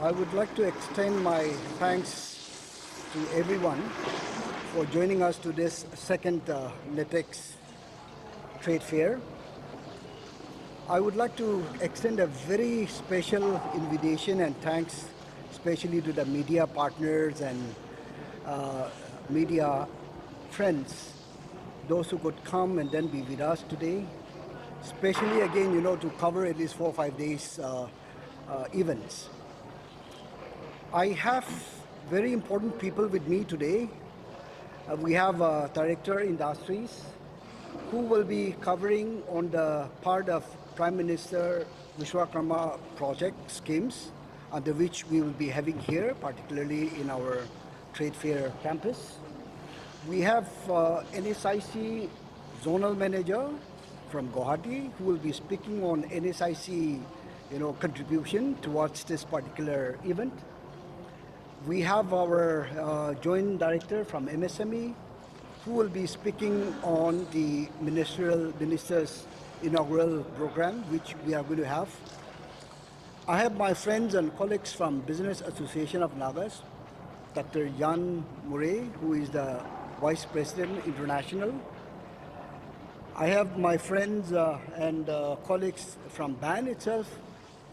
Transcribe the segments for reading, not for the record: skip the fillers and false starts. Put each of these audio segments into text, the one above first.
I would like to extend my thanks to everyone for joining us to this second NETEX trade fair. I would like to extend a very special invitation and thanks especially to the media partners and media friends, those who could come and then be with us today, especially again, to cover at least 4 or 5 days events. I have very important people with me today. We have Director Industries who will be covering on the part of Prime Minister Vishwa Karma project schemes under which we will be having here, particularly in our trade fair campus. We have NSIC Zonal Manager from Guwahati who will be speaking on NSIC contribution towards this particular event. We have our Joint Director from MSME who will be speaking on the Minister's inaugural program which we are going to have. I have my friends and colleagues from Business Association of Nagas, Dr. Jan Murray, who is the Vice President International. I have my friends and colleagues from BAN itself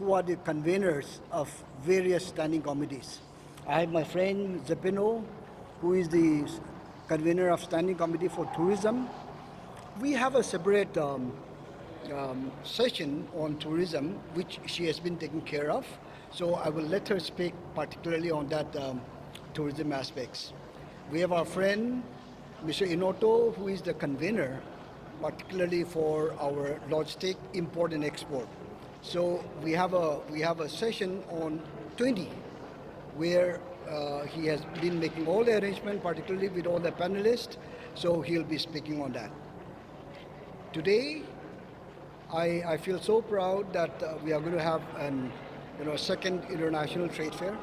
who are the conveners of various standing committees. I have my friend Zepino, who is the convener of Standing Committee for Tourism. We have a separate session on tourism, which she has been taking care of. So I will let her speak particularly on that tourism aspects. We have our friend, Mr. Inoto, who is the convener, particularly for our logistic import and export. So we have a session on 20, where he has been making all the arrangements, particularly with all the panelists, so he'll be speaking on that. Today, I feel so proud that we are going to have a second international trade fair.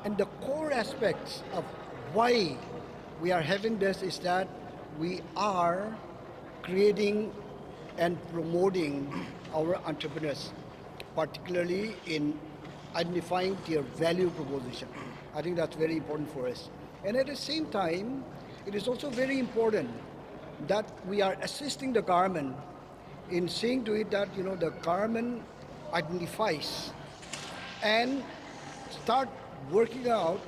And the core aspects of why we are having this is that we are creating and promoting our entrepreneurs, particularly in identifying their value proposition. I think that's very important for us. And at the same time, it is also very important that we are assisting the government in seeing to it that the government identifies and start working out,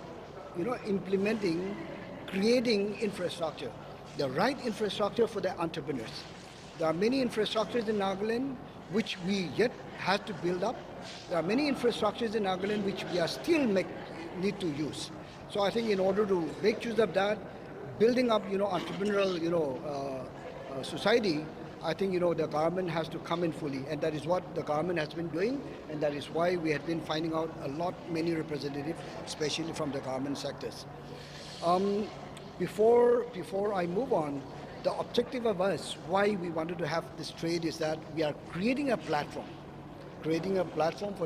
implementing, creating infrastructure, the right infrastructure for the entrepreneurs. There are many infrastructures in Nagaland which we yet have to build up. There are many infrastructures in Nagaland which we are still need to use. So I think in order to make use of that, building up entrepreneurial society, I think the government has to come in fully, and that is what the government has been doing, and that is why we have been finding out many representatives, especially from the government sectors. Before I move on, the objective of us, why we wanted to have this trade, is that we are creating a platform for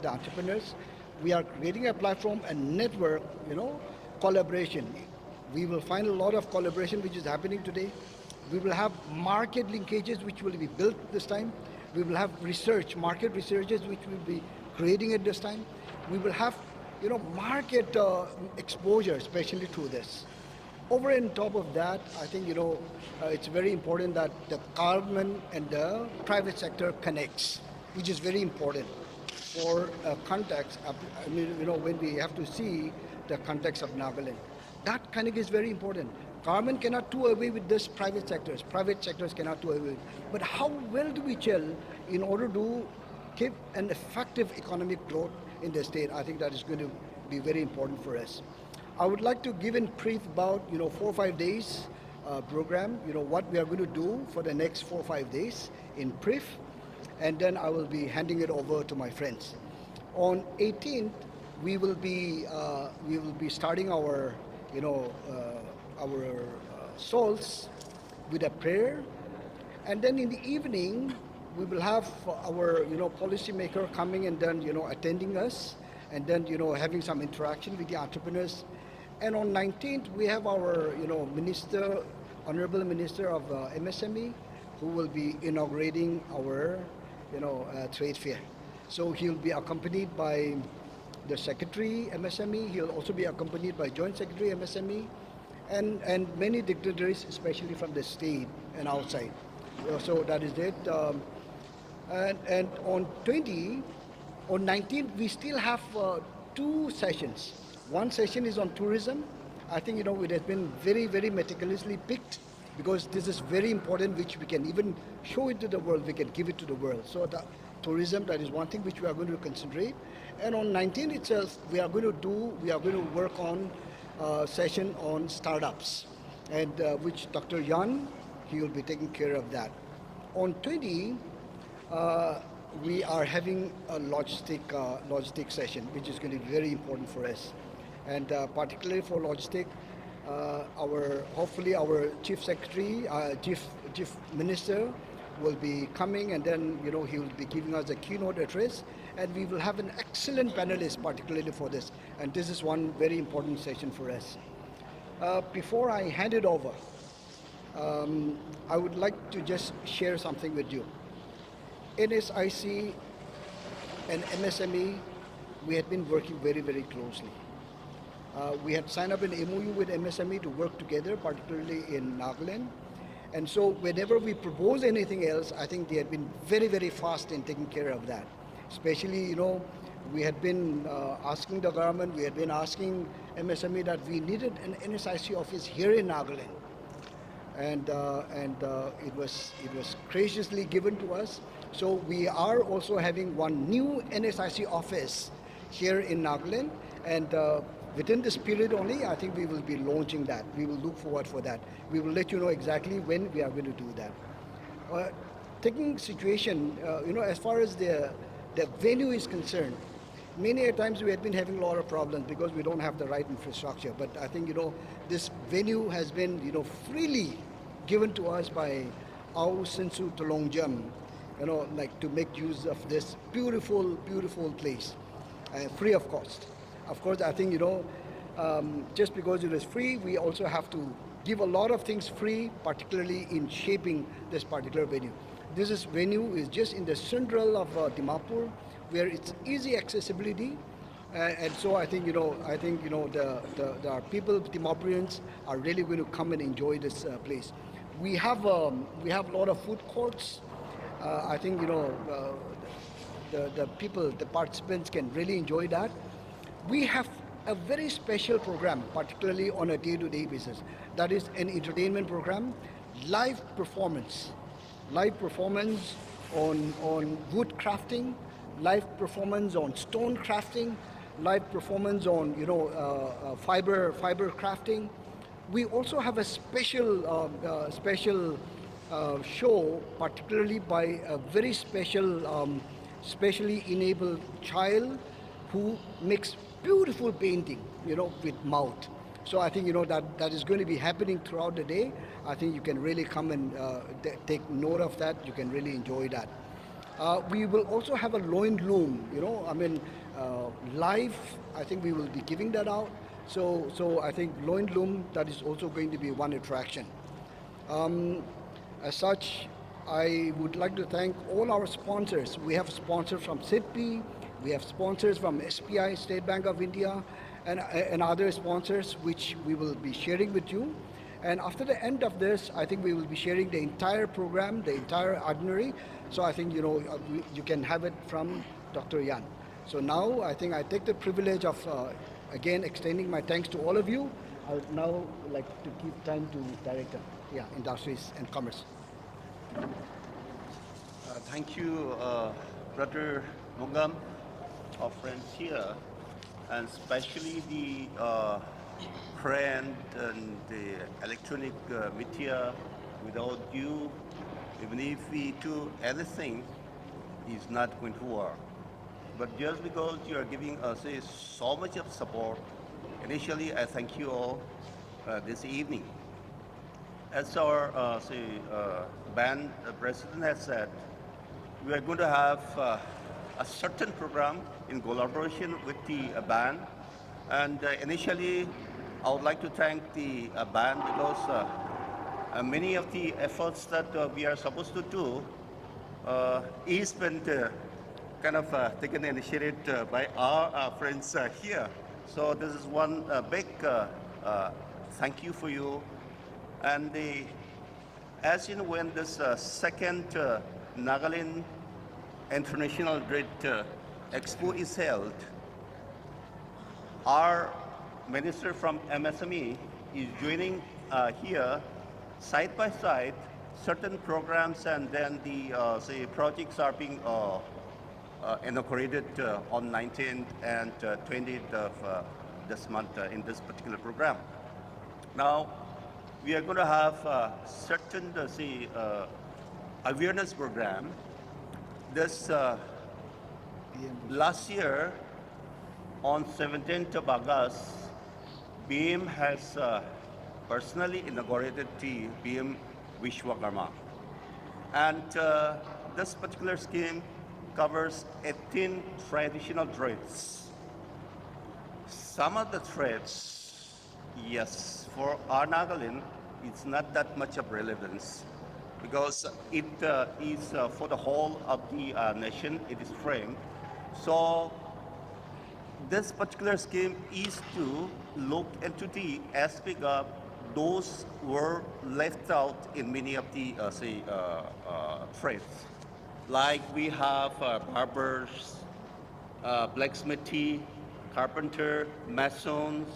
the entrepreneurs. We are creating a platform and network, collaboration. We will find a lot of collaboration which is happening today. We will have market linkages which will be built this time. We will have market researches which will be creating at this time. We will have, market exposure, especially through this. Over and top of that, I think, it's very important that the government and the private sector connects, which is very important for context. When we have to see the context of Nagaland, that connect is very important. Government cannot do away with this private sectors. Private sectors cannot do away with it. But how well do we gel in order to keep an effective economic growth in the state? I think that is going to be very important for us. I would like to give in brief about 4 or 5 days program. What we are going to do for the next 4 or 5 days in brief, and then I will be handing it over to my friends. On 18th, we will be starting our souls with a prayer, and then in the evening we will have our policymaker coming and then attending us, and then having some interaction with the entrepreneurs. And on 19th we have our Honorable Minister of MSME, who will be inaugurating our trade fair. So he'll be accompanied by the Secretary MSME. He'll also be accompanied by Joint Secretary MSME, and many dignitaries, especially from the state and outside. So that is it. And on 19th, we still have two sessions. One session is on tourism. I think it has been very, very meticulously picked because this is very important, which we can even show it to the world. We can give it to the world. So the tourism, that is one thing which we are going to concentrate. And on 19th itself, we are going to work on a session on startups, and which Dr. Yan, he will be taking care of that. On 20, we are having a logistic session, which is going to be very important for us, and particularly for logistic, hopefully our chief secretary, chief minister, will be coming, and then he will be giving us a keynote address, and we will have an excellent panelist, particularly for this, and this is one very important session for us. Before I hand it over, I would like to just share something with you. NSIC and MSME, we had been working very, very closely. We had signed up an MOU with MSME to work together, particularly in Nagaland. And so whenever we propose anything else, I think they had been very, very fast in taking care of that. Especially, we had been asking the government, we had been asking MSME that we needed an NSIC office here in Nagaland. And it was graciously given to us. So we are also having one new NSIC office here in Nagaland, and within this period only, I think we will be launching that. We will look forward for that. We will let you know exactly when we are going to do that. Taking situation, as far as the venue is concerned, many a times we had been having a lot of problems because we don't have the right infrastructure. But I think, this venue has been, freely given to us by Aung San Suu Kyi, to make use of this beautiful, beautiful place, free of cost. Of course, I think, just because it is free, we also have to give a lot of things free, particularly in shaping this particular venue. This venue is just in the central of Dimapur, where it's easy accessibility, and so I think the people, Dimapurians, are really going to come and enjoy this place. We have a lot of food courts. I think the people, the participants, can really enjoy that. We have a very special program, particularly on a day-to-day basis. That is an entertainment program, live performance on wood crafting, live performance on stone crafting, live performance on fiber crafting. We also have a special show, particularly by a very specially enabled child who makes beautiful painting, with mouth. So I think that is going to be happening throughout the day. I think you can really come and take note of that. You can really enjoy that. We will also have a loin loom, live. I think we will be giving that out. So I think loin loom, that is also going to be one attraction. As such, I would like to thank all our sponsors. We have sponsors from SIDPI, we have sponsors from SPI, State Bank of India, and other sponsors which we will be sharing with you. And after the end of this, I think we will be sharing the entire program, the entire itinerary. So I think you can have it from Dr. Yan. So now I think I take the privilege of again extending my thanks to all of you. I would now like to give time to Director, Industries and Commerce. Thank you, Brother Mungam, our friends here, and especially the print and the electronic media. Without you, even if we do anything, is not going to work. But just because you are giving us so much of support, initially I thank you all this evening. As our band president has said, we are going to have a certain program in collaboration with the band. And initially, I would like to thank the band because many of the efforts that we are supposed to do is spent kind of taken initiative by our friends here. So this is one big thank you for you. And as you know, when this second Nagaland International Trade Expo is held, our minister from MSME is joining here side by side certain programs, and then the say projects are being inaugurated on 19th and 20th of this month in this particular program. Now, we are going to have certain say awareness program. This last year on 17th of August, BM has personally inaugurated the BM Vishwa Karma. And this particular scheme covers 18 traditional trades. Some of the trades, yes, for our Nagaland, it's not that much of relevance because it is for the whole of the nation, it is framed. So this particular scheme is to look into the aspect of those who were left out in many of the trades. Like we have barbers, blacksmithy, carpenter, masons,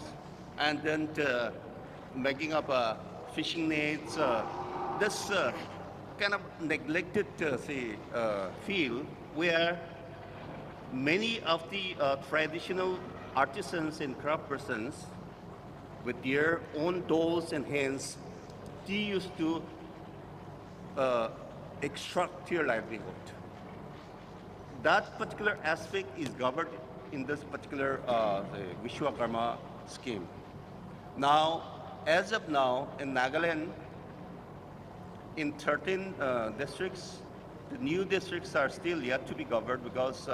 and then making up fishing nets. This kind of neglected field where many of the traditional artisans and craft persons with their own tools and hands, they used to extract their livelihood. That particular aspect is governed in this particular Vishwa Karma scheme. Now, as of now, in Nagaland, in 13 districts, the new districts are still yet to be governed because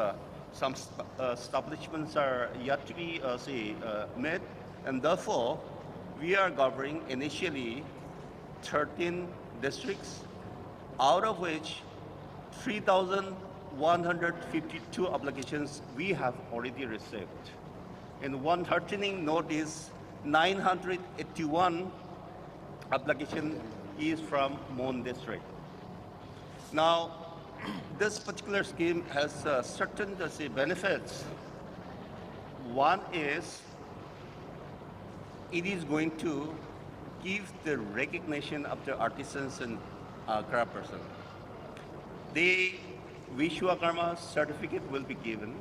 some establishments are yet to be made, and therefore we are governing initially 13 districts, out of which 3,152 applications we have already received. And one heartening note is 981 application is from Mon district. Now, this particular scheme has certain benefits. One is it is going to give the recognition of the artisans and craft person. The Vishwa Karma certificate will be given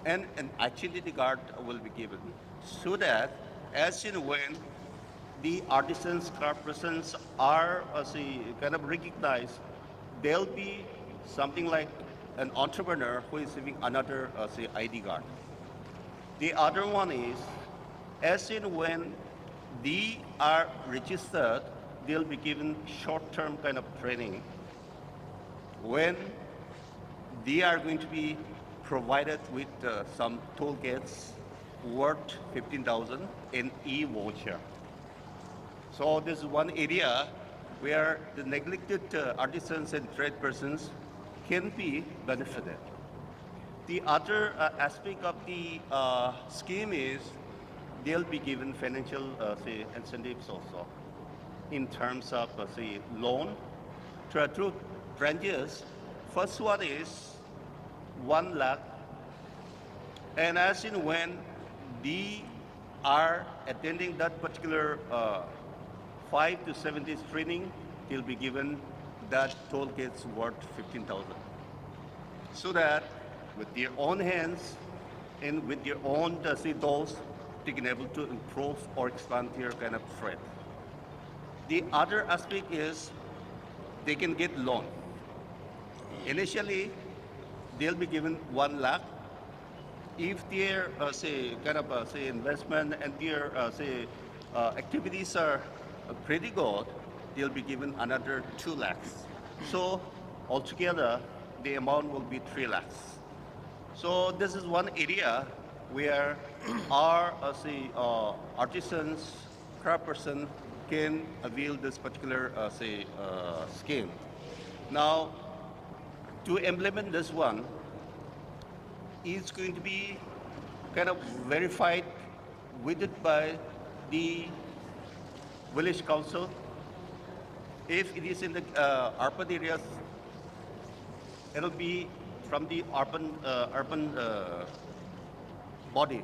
and an identity card will be given so that as and when the artisans, craft persons are kind of recognized, there'll be something like an entrepreneur who is having another ID card. The other one is, as in when they are registered, they'll be given short-term kind of training. When they are going to be provided with some toolkits worth 15,000 in e-voucher. So this is one area where the neglected artisans and trade persons can be benefited. The other aspect of the scheme is they'll be given financial incentives also in terms of loan through branches. First one is 1 lakh, and as in when they are attending that particular 5 to 7 days training, they'll be given that toolkits worth 15,000. So that with their own hands and with their own tools, they can able to improve or expand their kind of trade. The other aspect is they can get loan. Initially, they'll be given 1 lakh. If their investment and their activities are pretty good, they'll be given another 2 lakhs. So altogether, the amount will be 3 lakhs. So this is one area where our artisans, craft person can avail this particular scheme. Now, to implement this one, is going to be kind of verified with it by the village council. If it is in the urban areas, it'll be from the urban body.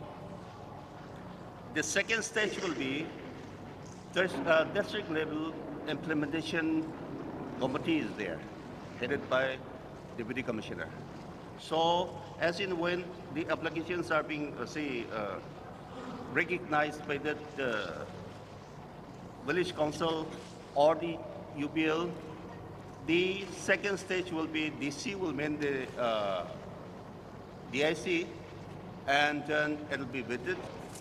The second stage will be there's a district level implementation committee is there, headed by deputy commissioner. So as in when the applications are being, recognized by the village council or the UBL, the second stage will be DC will main the DIC, and then it'll be vetted,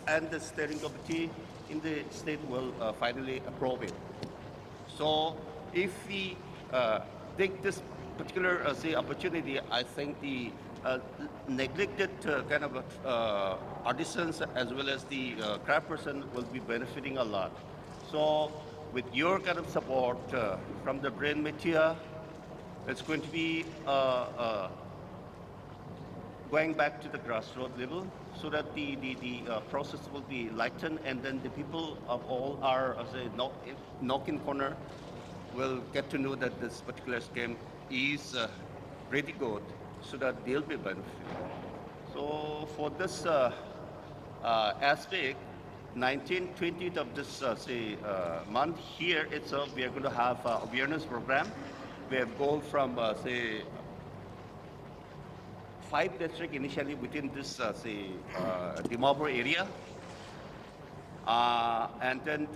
and the steering committee in the state will finally approve it. So if we take this particular say opportunity, I think the neglected kind of artisans as well as the craft person will be benefiting a lot. So with your kind of support from the brain media, it's going to be going back to the grassroots level so that the process will be lightened, and then the people of all our say, knock-in corner will get to know that this particular scheme is pretty good so that they'll be benefited. So for this aspect, 19th, 20th of this month here itself, we are going to have awareness program. We have gone from five districts initially within this Dimapur area, and then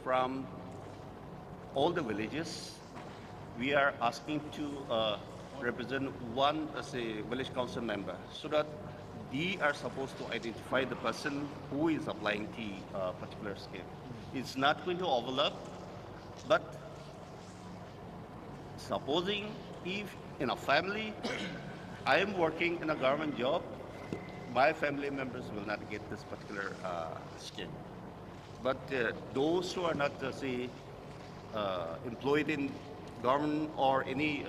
from all the villages, we are asking to represent one village council member so that they are supposed to identify the person who is applying the particular scheme. It's not going to overlap, but supposing if in a family I am working in a government job, my family members will not get this particular scheme. But those who are not, employed in government or any,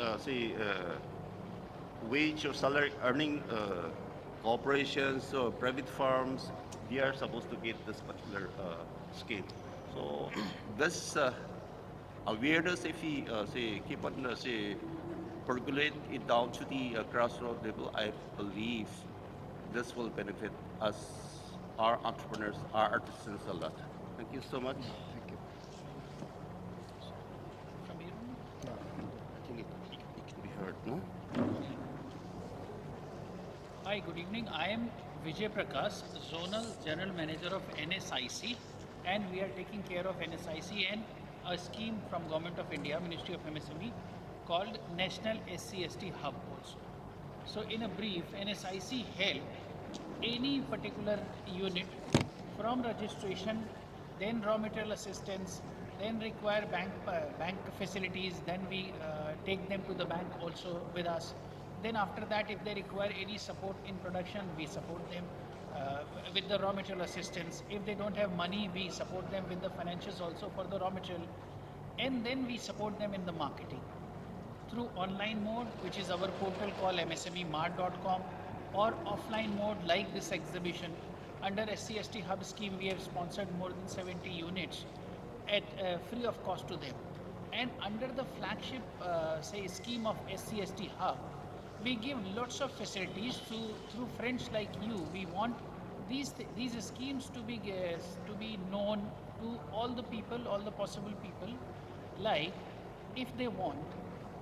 wage or salary earning corporations or private firms, they are supposed to get this particular scheme. So this awareness, if we keep on percolate it down to the grassroots level, I believe this will benefit us, our entrepreneurs, our artisans a lot. Thank you so much. Thank you. I think it can be heard, no? Hi, good evening. I am Vijay Prakash, Zonal General Manager of NSIC, and we are taking care of NSIC and a scheme from Government of India, Ministry of MSME, called National SC/ST Hub also. So in a brief, NSIC help any particular unit from registration, then raw material assistance, then require bank facilities, then we take them to the bank also with us. Then after that, if they require any support in production, we support them with the raw material assistance. If they don't have money, we support them with the financials also for the raw material. And then we support them in the marketing through online mode, which is our portal called msmemart.com, or offline mode like this exhibition. Under SC/ST Hub scheme, we have sponsored more than 70 units at free of cost to them. And under the flagship scheme of SC/ST Hub, we give lots of facilities through friends like you. We want these schemes to be known to all the people, all the possible people. Like, if they want,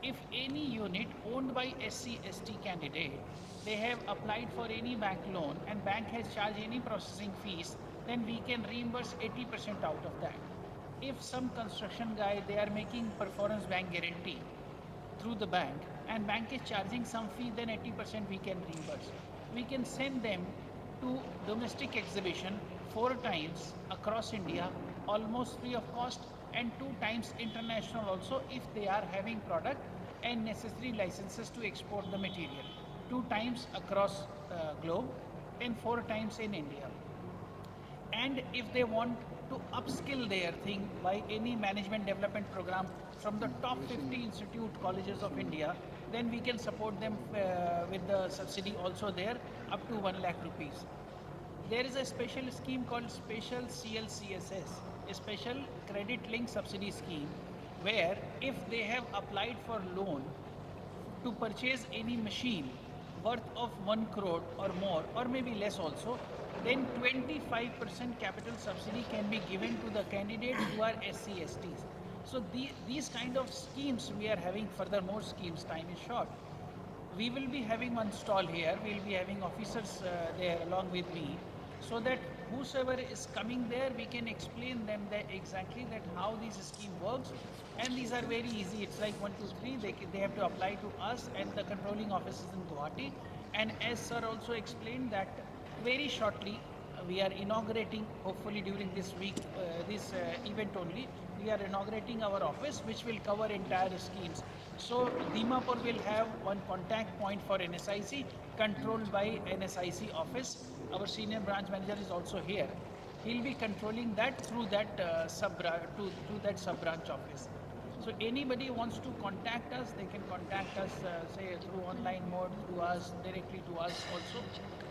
if any unit owned by SC/ST candidate, they have applied for any bank loan and bank has charged any processing fees, then we can reimburse 80% out of that. If some construction guy, they are making performance bank guarantee through the bank and bank is charging some fee, then 80% we can reimburse. We can send them to domestic exhibition 4 times across India, almost free of cost, and 2 times international also if they are having product and necessary licenses to export the material. 2 times across globe and 4 times in India. And if they want to upskill their thing by any management development program from the top 50 institute colleges of India, then we can support them with the subsidy also there up to 1 lakh rupees. There is a special scheme called Special CLCSS, a special credit linked subsidy scheme, where if they have applied for loan to purchase any machine worth of 1 crore or more, or maybe less also, then 25% capital subsidy can be given to the candidates who are SC/STs. So these kind of schemes we are having, further more schemes, time is short. We will be having one stall here, we will be having officers there along with me, so that whosoever is coming there, we can explain them that exactly that how this scheme works. And these are very easy. It's like 1, 2, 3. They have to apply to us and the controlling offices in Guwahati. And as sir also explained that very shortly we are inaugurating, hopefully during this week, this event only, we are inaugurating our office which will cover entire schemes. So Dimapur will have one contact point for NSIC controlled by NSIC office. Our senior branch manager is also here. He'll be controlling that through that sub branch office. So anybody wants to contact us, they can contact us, say through online mode, through us, directly to us also,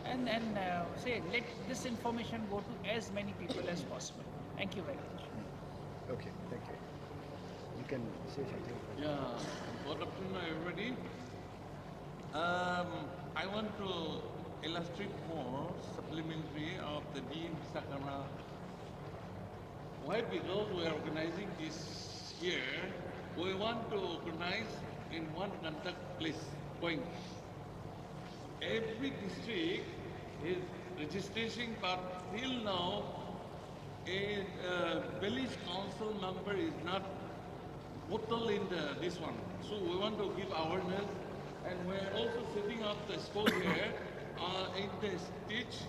and then say let this information go to as many people as possible. Thank you very much. Okay, thank you. You can say something. Yeah, good afternoon, everybody. I want to illustrate more supplementary of the Dean Vishwa Karma. Why? Because we are organizing this year, we want to organize in one contact place point. Every district is registration, but till now, a village council member is not vocal in this one. So we want to give awareness, and we're also setting up the school here in the stage.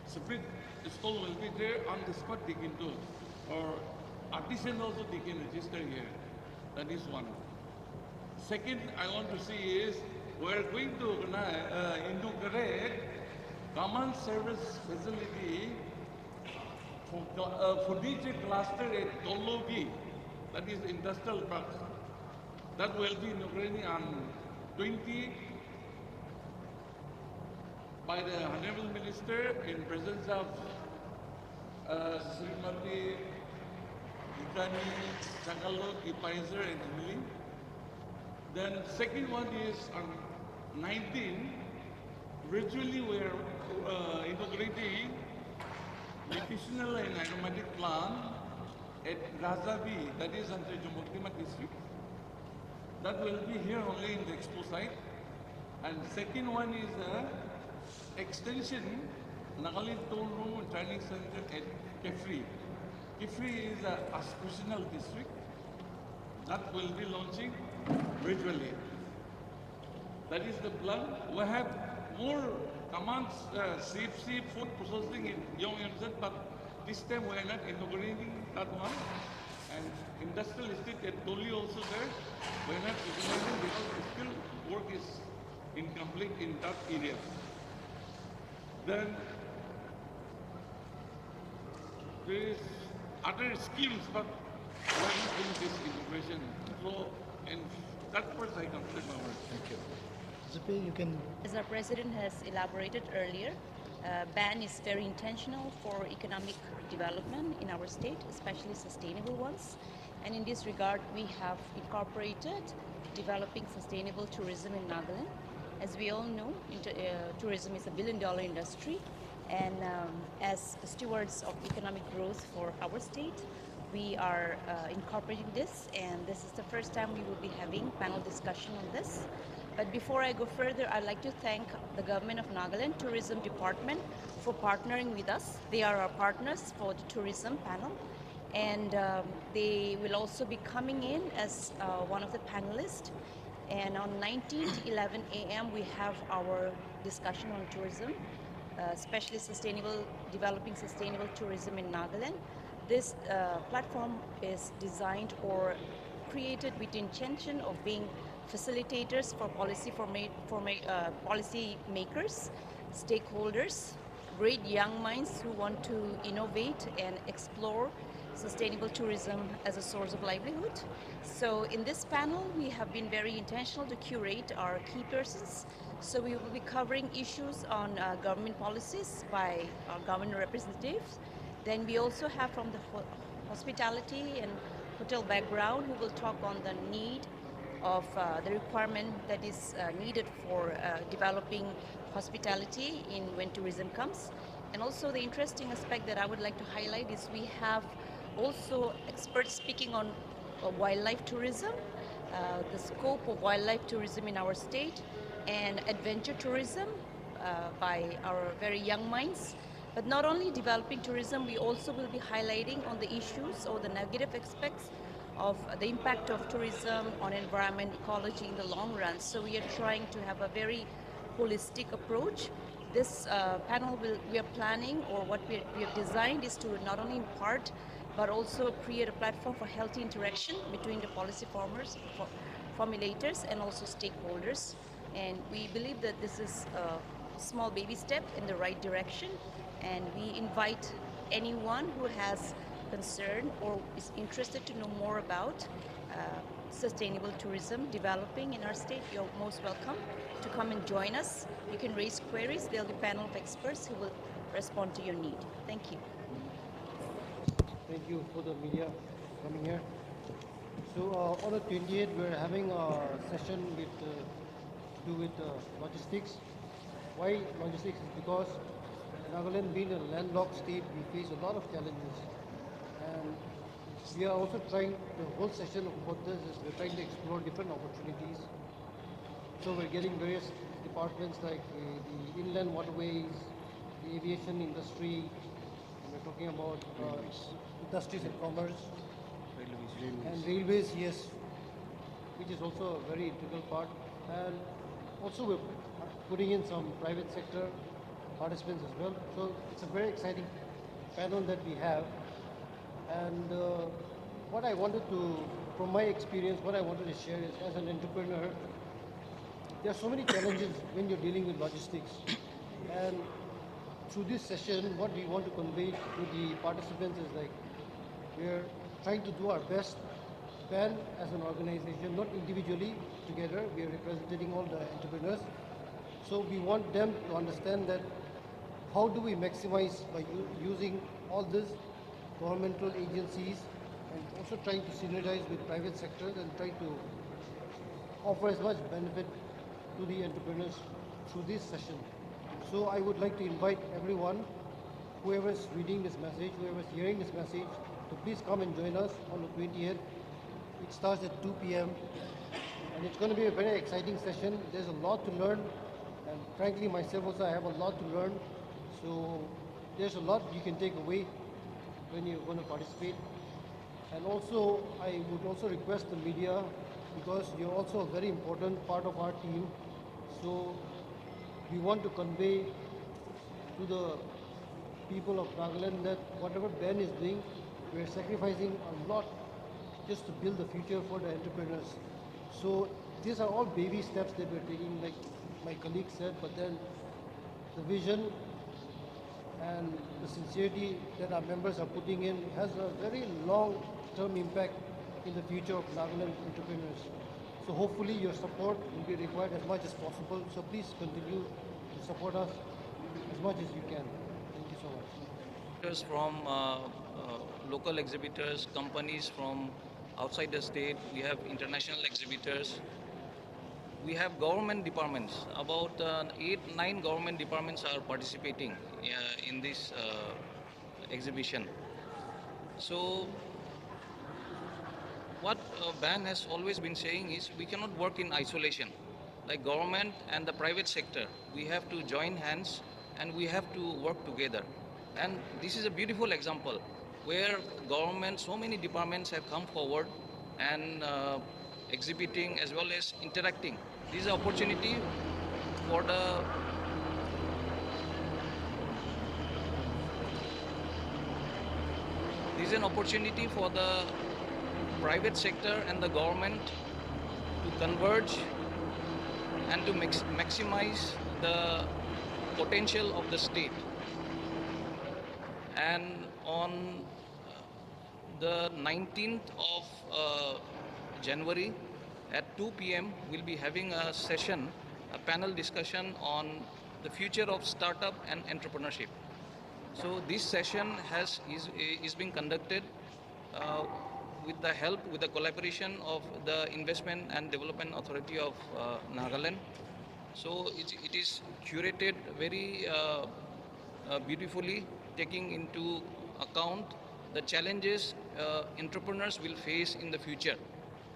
Separate school will be there on the spot they can do, or artisan also they can register here. That is one. Second, I want to see is we're going to inaugurate common service facility for furniture cluster at Tologi, that is industrial park. That will be inaugurated on 20 by the Honorable Minister in presence of Srimati Gitani Chakalo, Kipaiser and Emily. Then second one is on 19, gradually we are integrating medicinal and aromatic plant at Razavi, that is under Jamuktima district. That will be here only in the expo site. And second one is extension Nagaland Toll Room and Training Center at Kefri. Kefri is a aspirational district that will be launching gradually. That is the plan. We have more commands, CFC food processing in Young Yamsen, but this time we are not inaugurating that one. And industrial estate at Doli also there. We are not inaugurating because still work is incomplete in that area. Then there is other schemes, but we are not doing this integration. So, and that part I complete my work. Thank you. Zipi, you can. As our president has elaborated earlier, ban is very intentional for economic development in our state, especially sustainable ones. And in this regard, we have incorporated developing sustainable tourism in Nagaland. As we all know, tourism is a billion-dollar industry, and as stewards of economic growth for our state, we are incorporating this, and this is the first time we will be having panel discussion on this. But before I go further, I'd like to thank the Government of Nagaland Tourism Department for partnering with us. They are our partners for the tourism panel, and they will also be coming in as one of the panelists. And on 19th, 11 a.m., we have our discussion on tourism, especially developing sustainable tourism in Nagaland. This platform is designed or created with the intention of being facilitators for policy makers, stakeholders, great young minds who want to innovate and explore sustainable tourism as a source of livelihood. So in this panel, we have been very intentional to curate our key persons. So we will be covering issues on government policies by our government representatives. Then we also have from the hospitality and hotel background who will talk on the need of the requirement that is needed for developing hospitality in when tourism comes. And also the interesting aspect that I would like to highlight is we have also experts speaking on wildlife tourism, the scope of wildlife tourism in our state, and adventure tourism by our very young minds. But not only developing tourism, we also will be highlighting on the issues or the negative aspects of the impact of tourism on environment, ecology in the long run. So we are trying to have a very holistic approach. This panel we are planning, or what we have designed is to not only impart but also create a platform for healthy interaction between the policy formulators and also stakeholders. And we believe that this is a small baby step in the right direction, and we invite anyone who has concern or is interested to know more about sustainable tourism developing in our state. You're most welcome to come and join us. You can raise queries. There'll be a panel of experts who will respond to your need. Thank you. Thank you for the media coming here. So on the 28th, we're having a session with to do with logistics. Why logistics? Is because Nagaland being a landlocked state, we face a lot of challenges, and we are also trying. The whole session about this is we're trying to explore different opportunities. So we're getting various departments like the inland waterways, the aviation industry, and we're talking about industries and commerce, and railways, yes, which is also a very integral part. And also we're putting in some private sector participants as well. So it's a very exciting panel that we have. And what I wanted to, from my experience, what I wanted to share is as an entrepreneur, there are so many challenges when you're dealing with logistics. And through this session, what we want to convey to the participants is like, we're trying to do our best. PAN as an organization, not individually, together, we are representing all the entrepreneurs. So we want them to understand that how do we maximize by using all these governmental agencies and also trying to synergize with private sectors and trying to offer as much benefit to the entrepreneurs through this session. So I would like to invite everyone, whoever is reading this message, whoever is hearing this message, to please come and join us on the 20th. It starts at 2 p.m. and it's going to be a very exciting session. There's a lot to learn, and frankly myself also I have a lot to learn. So there's a lot you can take away when you're going to participate. And also I would also request the media, because you're also a very important part of our team. So we want to convey to the people of Nagaland that whatever Ben is doing, we're sacrificing a lot just to build the future for the entrepreneurs. So these are all baby steps that we're taking, like my colleague said, but then the vision and the sincerity that our members are putting in has a very long-term impact in the future of Nagaland entrepreneurs. So hopefully your support will be required as much as possible. So please continue to support us as much as you can. Thank you so much. From local exhibitors, companies from outside the state, we have international exhibitors, we have government departments. About 8-9 government departments are participating in this exhibition. So what BAN has always been saying is we cannot work in isolation. Like government and the private sector, we have to join hands and we have to work together. And this is a beautiful example where government, so many departments have come forward and exhibiting as well as interacting. This is an opportunity for the private sector and the government to converge and to maximize the potential of the state. And on the 19th of January at 2 p.m. we'll be having a session, a panel discussion on the future of startup and entrepreneurship. So this session is being conducted uh, with the help, with the collaboration of the Investment and Development Authority of Nagaland. So it is curated very beautifully, taking into account the challenges entrepreneurs will face in the future.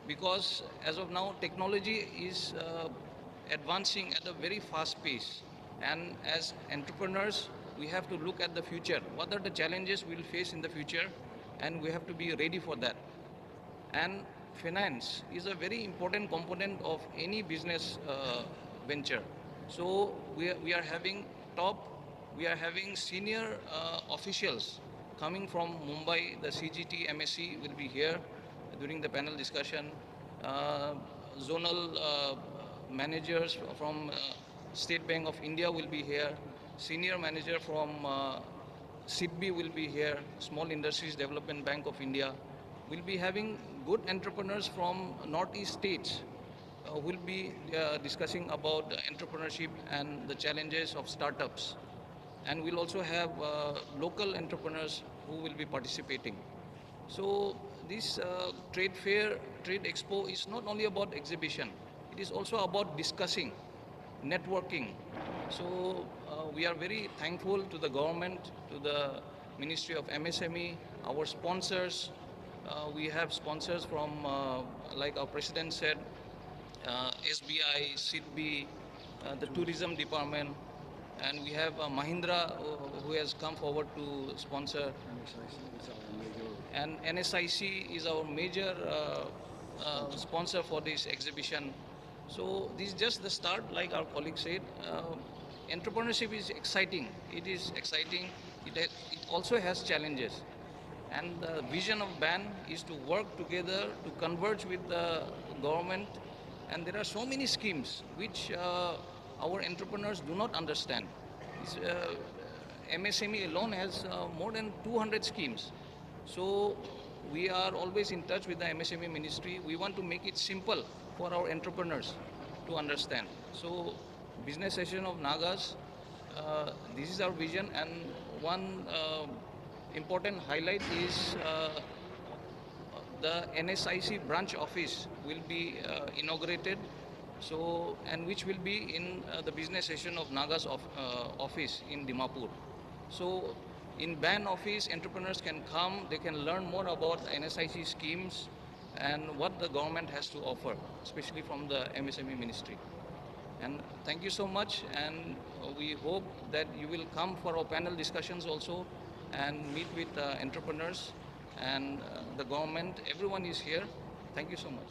Because as of now, technology is advancing at a very fast pace. And as entrepreneurs, we have to look at the future. What are the challenges we'll face in the future? And we have to be ready for that. And finance is a very important component of any business venture. So we are having we are having senior officials coming from Mumbai. The CGT MSc will be here during the panel discussion. Zonal managers from State Bank of India will be here. Senior manager from SIDBI will be here. Small Industries Development Bank of India. We'll be having good entrepreneurs from Northeast states will be discussing about entrepreneurship and the challenges of startups. And we'll also have local entrepreneurs who will be participating. So this trade expo is not only about exhibition, it is also about discussing, networking. So we are very thankful to the government, to the Ministry of MSME, our sponsors. We have sponsors from, like our president said, SBI, SIDBI, the tourism department, and we have Mahindra who has come forward to sponsor. And NSIC is our major sponsor for this exhibition. So this is just the start, like our colleague said. Entrepreneurship is exciting. It is exciting. It also has challenges. And the vision of BAN is to work together to converge with the government. And there are so many schemes which our entrepreneurs do not understand. MSME alone has more than 200 schemes. So we are always in touch with the MSME ministry. We want to make it simple for our entrepreneurs to understand. So business session of Nagas, this is our vision, and one important highlight is the NSIC branch office will be inaugurated, so, and which will be in the business session of Naga's office in Dimapur. So in BAN office, entrepreneurs can come, they can learn more about NSIC schemes and what the government has to offer, especially from the MSME ministry. And thank you so much, and we hope that you will come for our panel discussions also and meet with entrepreneurs and the government. Everyone is here. Thank you so much.